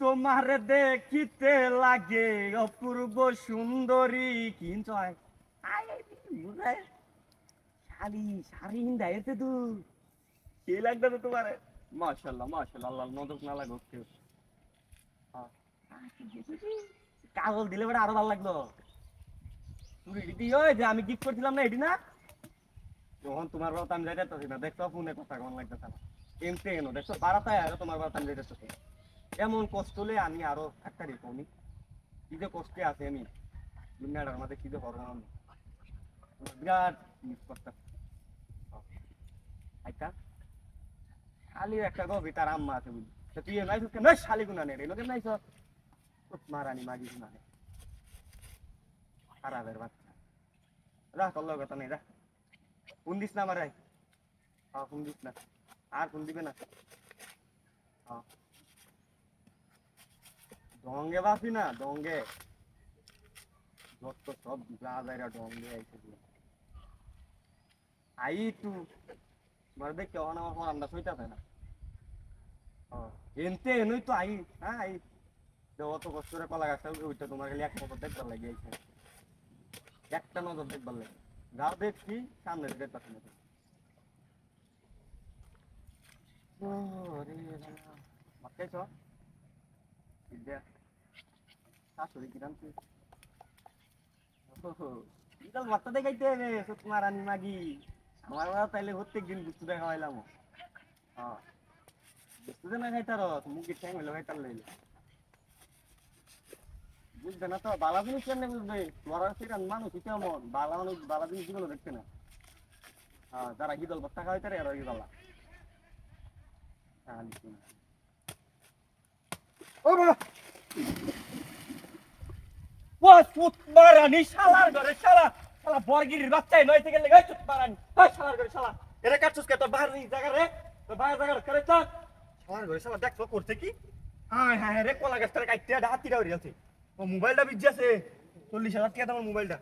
তোমার দেখিতে লাগে অপূর্ব সুন্দরী কিন্তু শালি শাড়ি হিন্দা এতে তো কে লাগবে তো তোমার মাশাল্লাহ মাশাল্লাহ আল্লাহ নজর না লাগো কেউ কাগজ দিলে বেটা আরো ভালো লাগলো তুমি এটি ওই যে আমি গিফট করছিলাম না এটি না যখন তোমার বাবা আমি যাইতেছি না দেখছো ফোনে কথা কেমন লাগতেছে না এমতে এনো দেখছো বারাতায় আরো তোমার বাবা আমি যাইতেছি এমন কষ্ট হলে আমি আরো একটা রেখো আমি কি যে কষ্টে আছে আমি দুনিয়াটার মধ্যে কি যে করবো আমি বিরাট মিস করতেছি আইতা খালি একটা গো তার আম্মা আছে বুঝলি তো তুই নাইছ কেন শালি গুনা নেই লোকে নাইছ মারানি মাগি গুনা নেই খারাপের বাচ্চা রাখ কল্লো কথা নেই রাখ ফোন দিস না আমার হ্যাঁ ফোন দিস না আর ফোন দিবে না হ্যাঁ ডঙ্গে বাসি না ডঙ্গে যত সব রাজাইরা ডঙ্গে আইছে আই তু মার দেখ কেমন আমার আমরা সইতাছে না এনতে এনই তো আই হ্যাঁ আই অত কষ্ট করে কলা গাছটা ওইটা তোমার খালি এক নজর দেখবার লাগে একটা নজর দেখবার লাগে যাও দেখছি সামনে দেখতে না মারতেছ শাশুড়ি কিরাম তুই বিকাল ভর্তা দেখাইতে হবে তোমার রানী মাগি আমার বাবা তাইলে প্রত্যেক দিন বুঝতে দেখা হইলাম হ্যাঁ বুঝতে না খাইতার মুখের ঠ্যাং হইলো খাইতার লইলে বুঝবে না তো বালা জিনিস কেমনে বুঝবে মরার সেখান মানুষ কেমন বালা মানুষ বালা জিনিস জীবনে দেখছে না হ্যাঁ যারা গিদল ভর্তা খাওয়াইতারে আর কি বালা ও বাবা ও সুত মারানি শালার ঘরে শালা শালা বরগিরির বাচ্চাই নয় থেকে লেগে সুত মারানি ওই শালার ঘরে শালা এরা কাটছস কে তোর বাইরে জায়গা রে তোর বাইরে জায়গা করে চল শালার ঘরে শালা দেখছো করছে কি হ্যাঁ হ্যাঁ রে কলা গাছটা কাটতে হাতিটা উড়ে আছে ও মোবাইলটা বিজ্জাছে 40,000 টাকা দামের মোবাইলটা